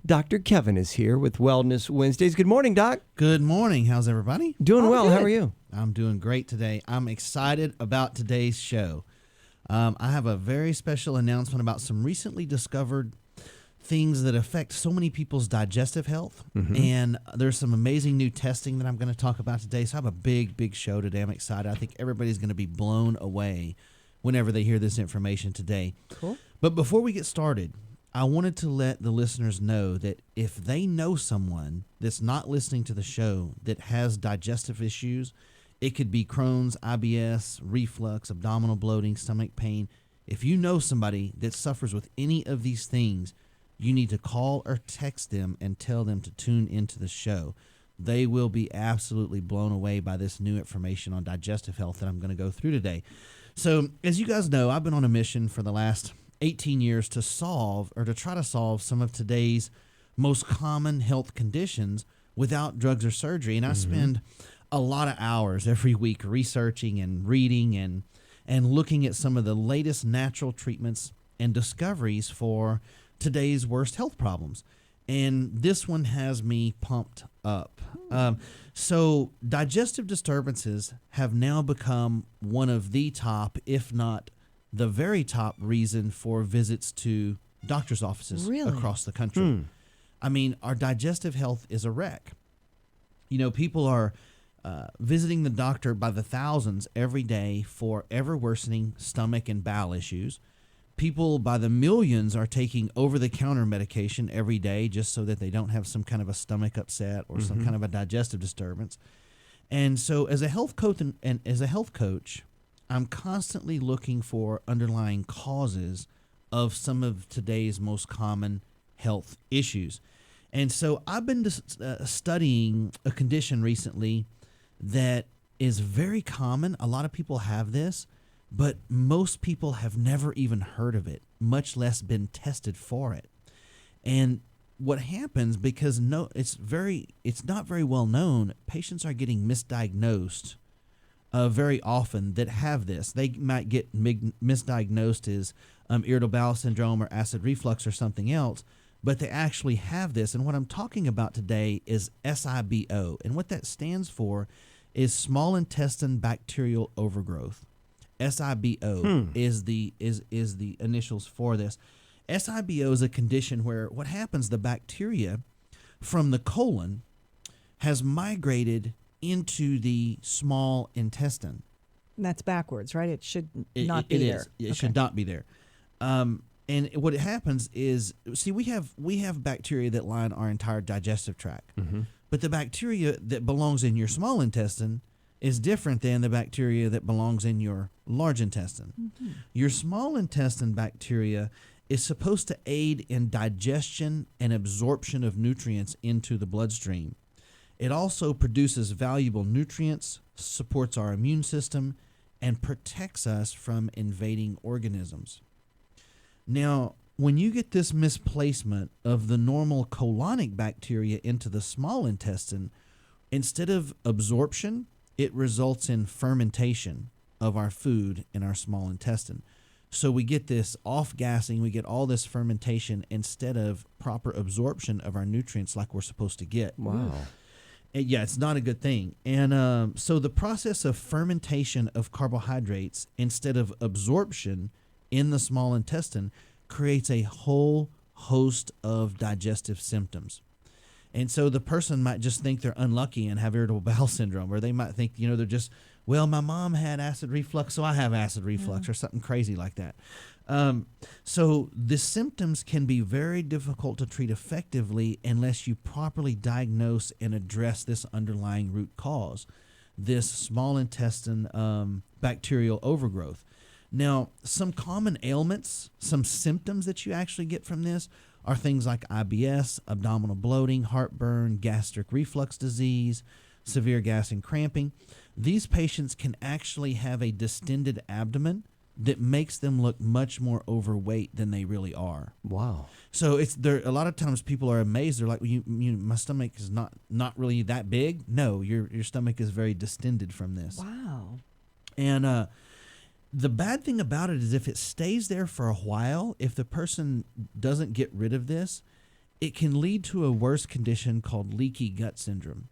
Dr. Kevin is here with Wellness Wednesdays. Good morning, Doc. Good morning. How's everybody? Doing well. Good. How are you? I'm doing great today. I'm excited about today's show. I have a very special announcement about some recently discovered things that affect so many people's digestive health. And there's some amazing new testing that I'm going to talk about today. So I have a big show today. I'm excited. I think everybody's going to be blown away whenever they hear this information today. Cool. But before we get started, I wanted to let the listeners know that if they know someone that's not listening to the show that has digestive issues, it could be Crohn's, IBS, reflux, abdominal bloating, stomach pain. If you know somebody that suffers with any of these things, you need to call or text them and tell them to tune into the show. They will be absolutely blown away by this new information on digestive health that I'm going to go through today. So, as you guys know, I've been on a mission for the last 18 years to solve or to try to solve some of today's most common health conditions without drugs or surgery. And I spend a lot of hours every week researching and reading and looking at some of the latest natural treatments and discoveries for today's worst health problems. And this one has me pumped up. So digestive disturbances have now become one of the top, if not the very top reason for visits to doctor's offices across the country. I mean, our digestive health is a wreck. You know, people are visiting the doctor by the thousands every day for ever-worsening stomach and bowel issues. People by the millions are taking over-the-counter medication every day just so that they don't have some kind of a stomach upset or some kind of a digestive disturbance. And so as a health coach and as a health coach, I'm constantly looking for underlying causes of some of today's most common health issues. And so I've been studying a condition recently that is very common. A lot of people have this, but most people have never even heard of it, much less been tested for it. And what happens, because it's not very well known, patients are getting misdiagnosed very often that have this. They might get misdiagnosed as irritable bowel syndrome or acid reflux or something else, but they actually have this. And what I'm talking about today is SIBO. And what that stands for is small intestine bacterial overgrowth. SIBO is the initials for this. SIBO is a condition where what happens, the bacteria from the colon has migrated into the small intestine. And that's backwards, right? It should not be there. It should not be there. And what happens is, see, we have bacteria that line our entire digestive tract. But the bacteria that belongs in your small intestine is different than the bacteria that belongs in your large intestine. Your small intestine bacteria is supposed to aid in digestion and absorption of nutrients into the bloodstream. It also produces valuable nutrients, supports our immune system, and protects us from invading organisms. Now, when you get this misplacement of the normal colonic bacteria into the small intestine, instead of absorption, it results in fermentation of our food in our small intestine. So we get this off-gassing, we get all this fermentation instead of proper absorption of our nutrients like we're supposed to get. Wow. And yeah, it's not a good thing. And so the process of fermentation of carbohydrates instead of absorption in the small intestine creates a whole host of digestive symptoms. And so the person might just think they're unlucky and have irritable bowel syndrome, or they might think, they're just, well, my mom had acid reflux, so I have acid reflux, or something crazy like that. So the symptoms can be very difficult to treat effectively unless you properly diagnose and address this underlying root cause, this small intestine bacterial overgrowth. Now, some common ailments, some symptoms that you actually get from this are things like IBS, abdominal bloating, heartburn, gastric reflux disease, severe gas and cramping. These patients can actually have a distended abdomen that makes them look much more overweight than they really are. Wow. So it's there. A lot of times people are amazed. They're like, my stomach is not really that big. No, your stomach is very distended from this. Wow. And the bad thing about it is if it stays there for a while, if the person doesn't get rid of this, it can lead to a worse condition called leaky gut syndrome.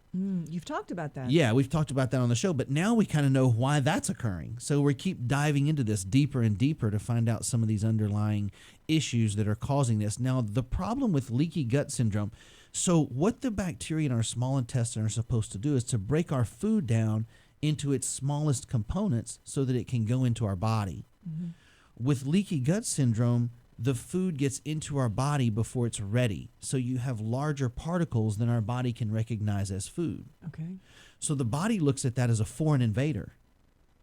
You've talked about that. Yeah, we've talked about that on the show, but now we kind of know why that's occurring. So we keep diving into this deeper and deeper to find out some of these underlying issues that are causing this. Now, the problem with leaky gut syndrome, so what the bacteria in our small intestine are supposed to do is to break our food down into its smallest components so that it can go into our body. Mm-hmm. With leaky gut syndrome, the food gets into our body before it's ready. So you have larger particles than our body can recognize as food. Okay. So the body looks at that as a foreign invader.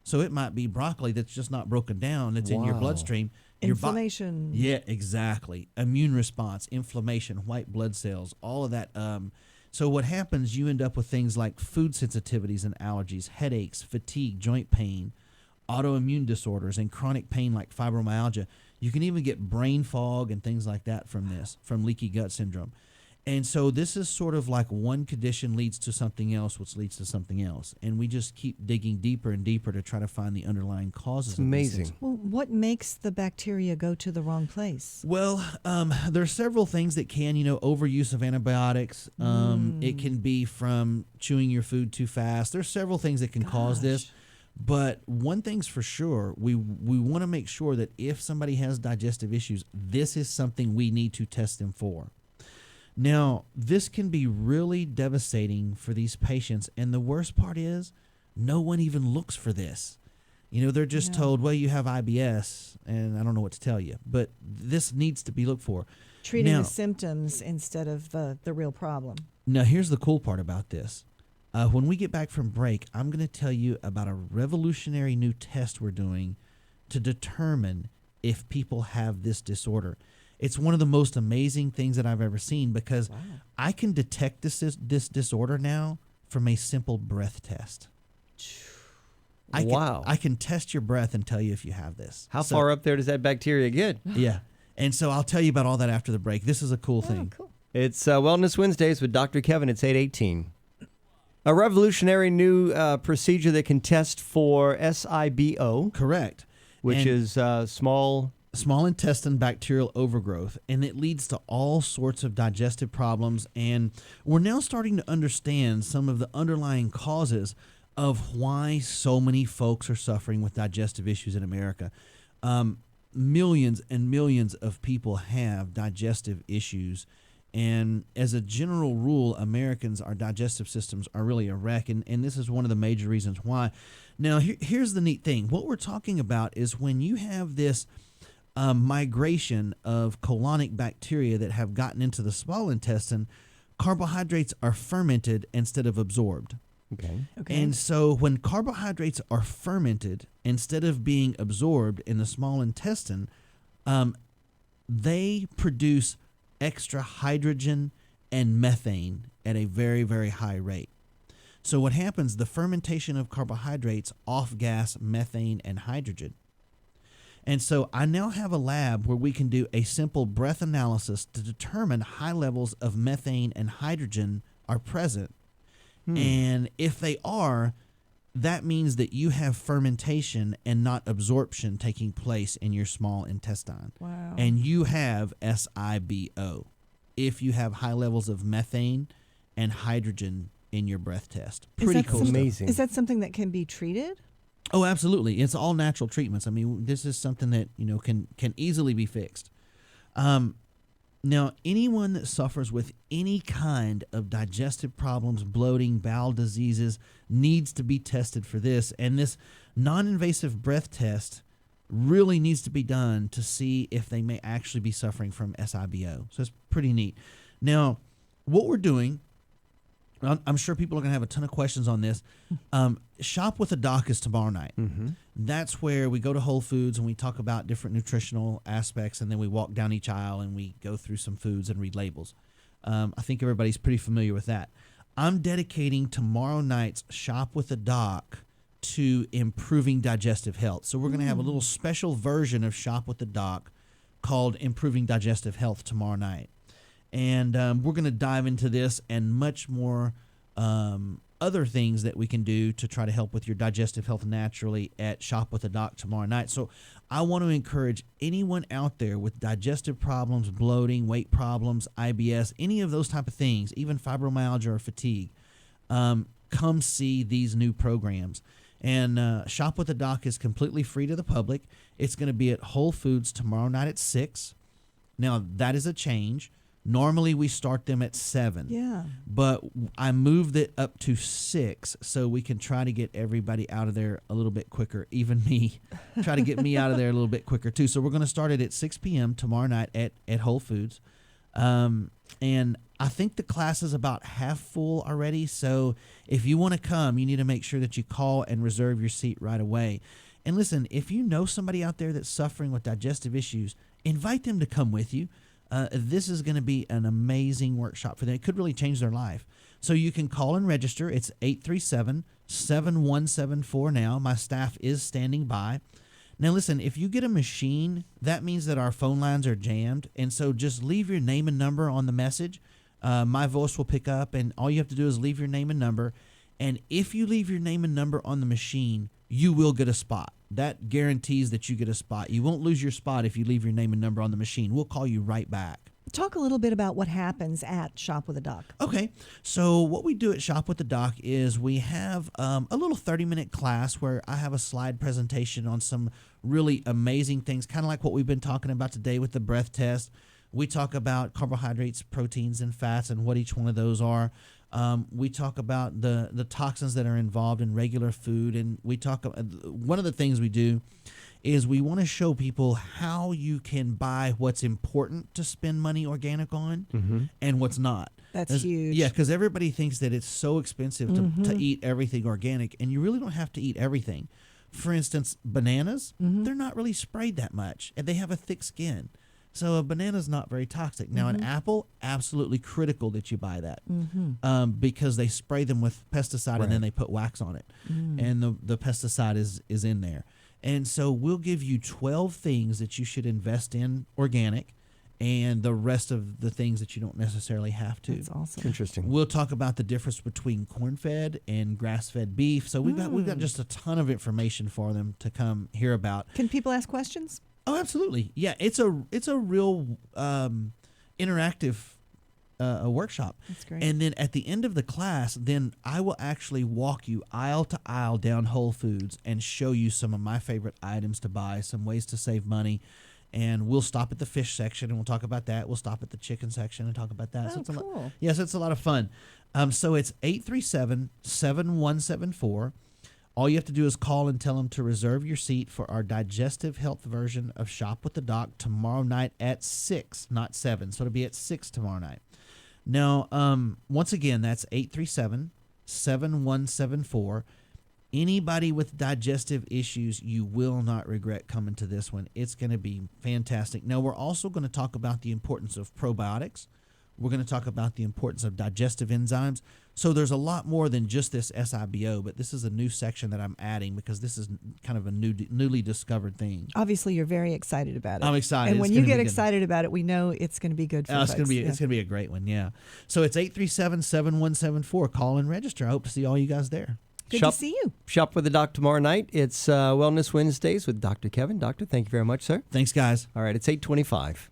So it might be broccoli that's just not broken down, that's in your Wow. bloodstream. Inflammation. Yeah, exactly. Immune response, inflammation, white blood cells, all of that. So what happens, you end up with things like food sensitivities and allergies, headaches, fatigue, joint pain, autoimmune disorders, and chronic pain like fibromyalgia. You can even get brain fog and things like that from this, from leaky gut syndrome. And so this is sort of like one condition leads to something else, which leads to something else. And we just keep digging deeper and deeper to try to find the underlying causes It's of these amazing. things. Well, what makes the bacteria go to the wrong place? Well, there are several things that can, overuse of antibiotics. It can be from chewing your food too fast. There's several things that can cause this. But one thing's for sure, we want to make sure that if somebody has digestive issues, this is something we need to test them for. Now, this can be really devastating for these patients, and the worst part is no one even looks for this. They're just told, well, you have IBS, and I don't know what to tell you. But this needs to be looked for. Treating Now, the symptoms instead of the real problem. Now, here's the cool part about this. When we get back from break, I'm going to tell you about a revolutionary new test we're doing to determine if people have this disorder. It's one of the most amazing things that I've ever seen because I can detect this disorder now from a simple breath test. I can test your breath and tell you if you have this. How far up there does that bacteria get? Yeah. And so I'll tell you about all that after the break. This is a cool thing. Cool. It's Wellness Wednesdays with Dr. Kevin. It's 8:18. A revolutionary new procedure that can test for SIBO, Correct. which And is small intestine bacterial overgrowth, and it leads to all sorts of digestive problems. And we're now starting to understand some of the underlying causes of why so many folks are suffering with digestive issues in America. Millions and millions of people have digestive issues. And as a general rule, Americans, our digestive systems are really a wreck. And this is one of the major reasons why. Now, here's the neat thing. What we're talking about is when you have this migration of colonic bacteria that have gotten into the small intestine, carbohydrates are fermented instead of absorbed. Okay. And so when carbohydrates are fermented instead of being absorbed in the small intestine, they produce extra hydrogen and methane at a very, very high rate. So what happens, the fermentation of carbohydrates off-gas methane and hydrogen. And so I now have a lab where we can do a simple breath analysis to determine high levels of methane and hydrogen are present. And if they are, that means that you have fermentation and not absorption taking place in your small intestine. Wow. And you have SIBO if you have high levels of methane and hydrogen in your breath test. Pretty cool stuff. Amazing. Is that something that can be treated? Oh, absolutely. It's all natural treatments. I mean, this is something that, can easily be fixed. Now, anyone that suffers with any kind of digestive problems, bloating, bowel diseases, needs to be tested for this. And this non-invasive breath test really needs to be done to see if they may actually be suffering from SIBO. So it's pretty neat. Now, what we're doing, I'm sure people are going to have a ton of questions on this. Shop with a Doc is tomorrow night. Mm-hmm. That's where we go to Whole Foods and we talk about different nutritional aspects, and then we walk down each aisle and we go through some foods and read labels. I think everybody's pretty familiar with that. I'm dedicating tomorrow night's Shop with a Doc to improving digestive health. So we're going to have a little special version of Shop with the Doc called Improving Digestive Health tomorrow night. And we're going to dive into this and much more other things that we can do to try to help with your digestive health naturally at Shop with a Doc tomorrow night. So I want to encourage anyone out there with digestive problems, bloating, weight problems, IBS, any of those type of things, even fibromyalgia or fatigue, come see these new programs. And Shop with a Doc is completely free to the public. It's going to be at Whole Foods tomorrow night at 6. Now, that is a change. Normally, we start them at 7. Yeah. But I moved it up to 6 so we can try to get everybody out of there a little bit quicker. Even me. Try to get me out of there a little bit quicker, too. So we're going to start it at 6 p.m. tomorrow night at Whole Foods. And I think the class is about half full already. So if you want to come, you need to make sure that you call and reserve your seat right away. And listen, if you know somebody out there that's suffering with digestive issues, invite them to come with you. This is going to be an amazing workshop for them. It could really change their life. So you can call and register. It's 837-7174 now. My staff is standing by. Now, listen, if you get a machine, that means that our phone lines are jammed. And so just leave your name and number on the message. My voice will pick up, and all you have to do is leave your name and number. And if you leave your name and number on the machine, you will get a spot. That guarantees that you get a spot. You won't lose your spot if you leave your name and number on the machine. We'll call you right back. Talk a little bit about what happens at Shop with a Doc. Okay, so what we do at Shop with the Doc is we have a little 30-minute class where I have a slide presentation on some really amazing things, kind of like what we've been talking about today with the breath test. We talk about carbohydrates, proteins, and fats and what each one of those are. We talk about the toxins that are involved in regular food, and we talk. One of the things we do is we want to show people how you can buy what's important to spend money organic on and what's not. That's huge. Yeah, because everybody thinks that it's so expensive to eat everything organic, and you really don't have to eat everything. For instance, bananas, they're not really sprayed that much, and they have a thick skin. So a banana's not very toxic. Now, an apple, absolutely critical that you buy that because they spray them with pesticide and then they put wax on it. And the pesticide is in there. And so we'll give you 12 things that you should invest in organic and the rest of the things that you don't necessarily have to. That's awesome. Interesting. We'll talk about the difference between corn-fed and grass-fed beef. So we've got just a ton of information for them to come hear about. Can people ask questions? Oh, absolutely. Yeah, it's a real interactive workshop. That's great. And then at the end of the class, then I will actually walk you aisle to aisle down Whole Foods and show you some of my favorite items to buy, some ways to save money. And we'll stop at the fish section and we'll talk about that. We'll stop at the chicken section and talk about that. Oh, cool. Yes, it's a lot of fun. So it's 837-7174. All you have to do is call and tell them to reserve your seat for our digestive health version of Shop with the Doc tomorrow night at 6, not 7. So it'll be at 6 tomorrow night. Now, once again, that's 837-7174. Anybody with digestive issues, you will not regret coming to this one. It's going to be fantastic. Now, we're also going to talk about the importance of probiotics. We're going to talk about the importance of digestive enzymes. So there's a lot more than just this SIBO, but this is a new section that I'm adding because this is kind of a newly discovered thing. Obviously, you're very excited about it. I'm excited. And when you get excited about it, we know it's going to be good for it's folks. It's going to be a great one, yeah. So it's 837-7174. Call and register. I hope to see all you guys there. Good to see you. Shop with the Doc tomorrow night. It's Wellness Wednesdays with Dr. Kevin. Doctor, thank you very much, sir. Thanks, guys. All right, it's 8:25.